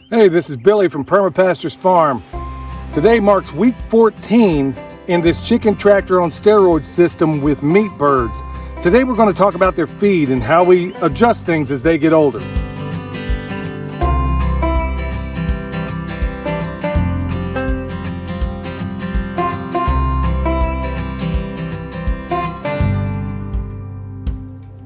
Hey, this is Billy from Perma Pastures Farm. Today marks week 14 in this chicken tractor on steroids system with meat birds. Today we're going to talk about their feed and how we adjust things as they get older.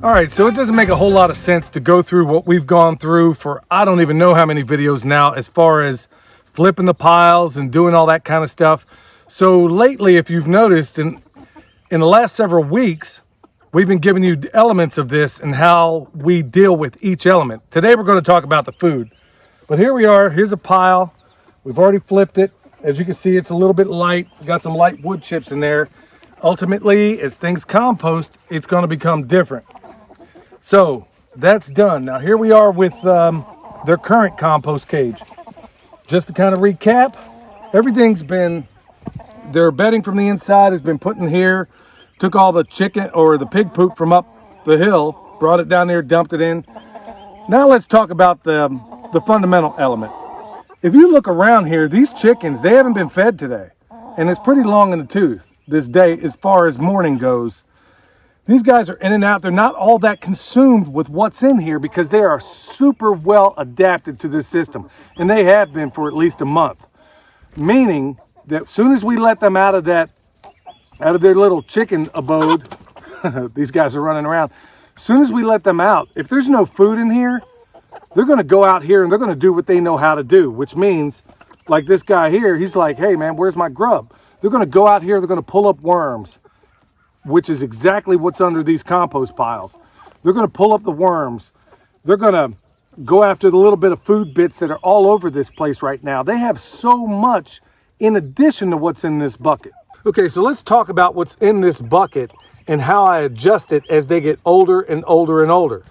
All right, so it doesn't make a whole lot of sense to go through what we've gone through for I don't even know how many videos now as far as flipping the piles and doing all that kind of stuff. So lately, if you've noticed, in the last several weeks, we've been giving you elements of this and how we deal with each element. Today, we're going to talk about the food. But here we are. Here's a pile. We've already flipped it. As you can see, it's a little bit light. We've got some light wood chips in there. Ultimately, as things compost, it's going to become different. So that's done. Now here we are with their current compost cage. Just to kind of recap, everything's been, their bedding from the inside has been put in here. Took all the chicken or the pig poop from up the hill, brought it down there, dumped it in. Now let's talk about the fundamental element. If you look around here, these chickens, they haven't been fed today. And it's pretty long in the tooth this day as far as morning goes. These guys are in and out. They're not all that consumed with what's in here because they are super well adapted to this system. And they have been for at least a month. Meaning that as soon as we let them out of their little chicken abode, these guys are running around. As soon as we let them out, if there's no food in here, they're going to go out here and they're going to do what they know how to do. Which means, like this guy here, he's like, hey man, where's my grub? They're going to go out here, they're going to pull up worms, which is exactly what's under these compost piles. They're going to pull up the worms. They're going to go after the little bit of food bits that are all over this place right now. They have so much in addition to what's in this bucket. Okay, so let's talk about what's in this bucket and how I adjust it as they get older and older and older.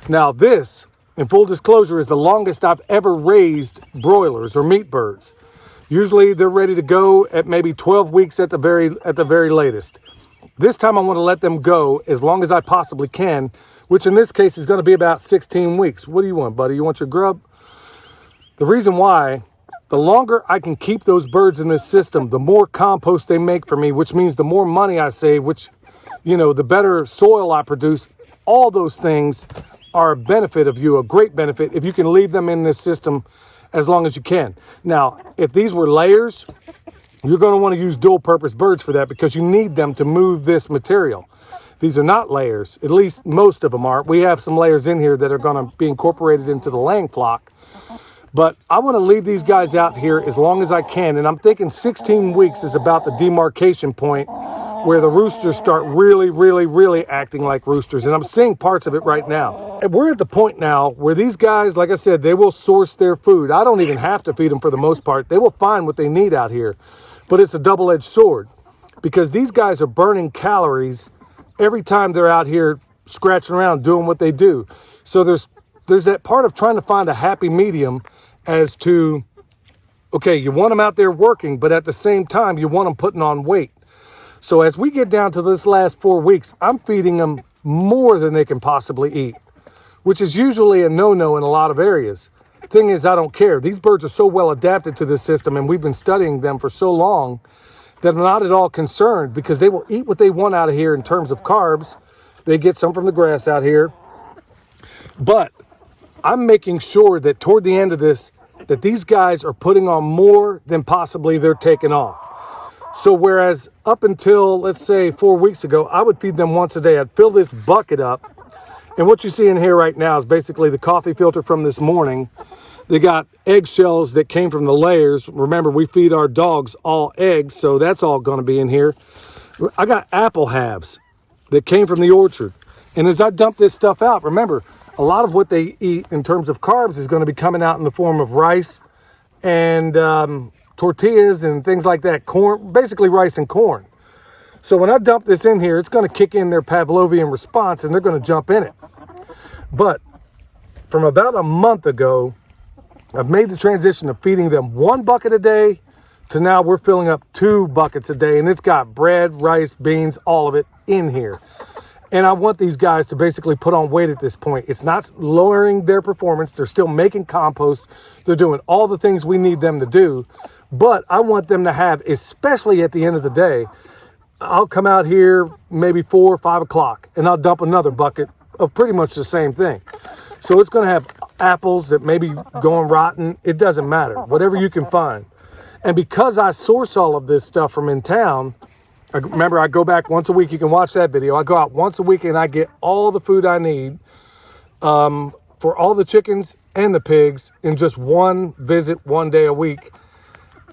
Now this, in full disclosure, is the longest I've ever raised broilers or meat birds. Usually they're ready to go at maybe 12 weeks at the very latest. This time I want to let them go as long as I possibly can, which in this case is going to be about 16 weeks. What do you want, buddy? You want your grub? The reason why, the longer I can keep those birds in this system, the more compost they make for me, which means the more money I save, which, you know, the better soil I produce. All those things are a benefit of you, a great benefit, if you can leave them in this system as long as you can. Now, if these were layers, you're going to want to use dual purpose birds for that because you need them to move this material. These are not layers, at least most of them are. We have some layers in here that are going to be incorporated into the laying flock. But I want to leave these guys out here as long as I can. And I'm thinking 16 weeks is about the demarcation point where the roosters start really acting like roosters. And I'm seeing parts of it right now. And we're at the point now where these guys, like I said, they will source their food. I don't even have to feed them for the most part. They will find what they need out here. But it's a double-edged sword because these guys are burning calories every time they're out here scratching around doing what they do. So there's that part of trying to find a happy medium as to, okay, you want them out there working, but at the same time, you want them putting on weight. So as we get down to this last 4 weeks, I'm feeding them more than they can possibly eat, which is usually a no-no in a lot of areas. Thing is, I don't care. These birds are so well adapted to this system and we've been studying them for so long that I'm not at all concerned because they will eat what they want out of here in terms of carbs. They get some from the grass out here. But I'm making sure that toward the end of this, that these guys are putting on more than possibly they're taking off. So whereas up until, let's say 4 weeks ago, I would feed them once a day. I'd fill this bucket up. And what you see in here right now is basically the coffee filter from this morning. They got eggshells that came from the layers. Remember, we feed our dogs all eggs, so that's all going to be in here. I got apple halves that came from the orchard. And as I dump this stuff out, remember, a lot of what they eat in terms of carbs is going to be coming out in the form of rice and tortillas and things like that. Corn, basically rice and corn. So when I dump this in here, it's going to kick in their Pavlovian response and they're going to jump in it. But from about a month ago, I've made the transition of feeding them 1 bucket a day to now we're filling up 2 buckets a day. And it's got bread, rice, beans, all of it in here. And I want these guys to basically put on weight at this point. It's not lowering their performance. They're still making compost. They're doing all the things we need them to do. But I want them to have, especially at the end of the day, I'll come out here maybe 4 or 5 o'clock and I'll dump another bucket of pretty much the same thing. So it's going to have apples that may be going rotten. It doesn't matter. Whatever you can find. And because I source all of this stuff from in town, remember, I go back once a week. You can watch that video. I go out once a week and I get all the food I need for all the chickens and the pigs in just one visit, one day a week.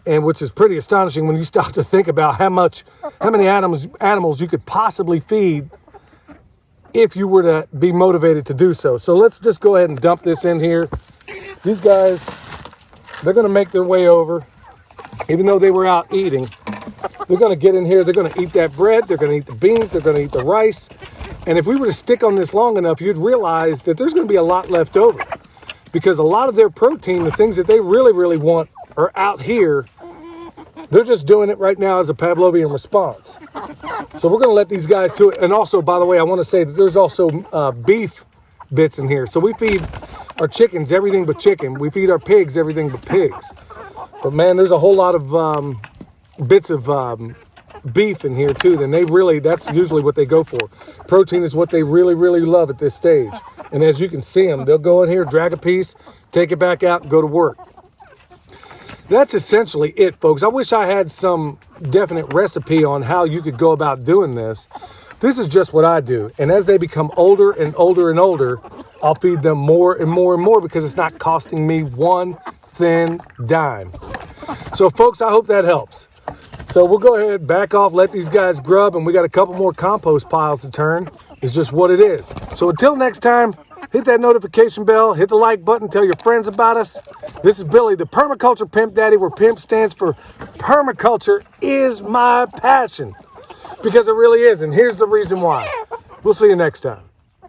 And which is pretty astonishing when you stop to think about how many animals you could possibly feed if you were to be motivated to do so. So let's just go ahead and dump this in here. These guys, they're going to make their way over, even though they were out eating. They're going to get in here. They're going to eat that bread. They're going to eat the beans. They're going to eat the rice. And if we were to stick on this long enough, you'd realize that there's going to be a lot left over, because a lot of their protein, the things that they really, really want, are out here. They're just doing it right now as a Pavlovian response. So we're going to let these guys do it. And also, by the way, I want to say that there's also beef bits in here. So we feed our chickens everything but chicken. We feed our pigs everything but pigs. But man, there's a whole lot of bits of beef in here too. Then that's usually what they go for. Protein is what they really, really love at this stage. And as you can see them, they'll go in here, drag a piece, take it back out, and go to work. That's essentially it, folks. I wish I had some definite recipe on how you could go about doing this. This is just what I do. And as they become older and older and older, I'll feed them more and more and more, because it's not costing me one thin dime. So, folks, I hope that helps. So we'll go ahead, back off, let these guys grub, and we got a couple more compost piles to turn. It's just what it is. So until next time, hit that notification bell, hit the like button, tell your friends about us. This is Billy, the Permaculture Pimp Daddy, where PIMP stands for Permaculture is my passion. Because it really is, and here's the reason why. We'll see you next time.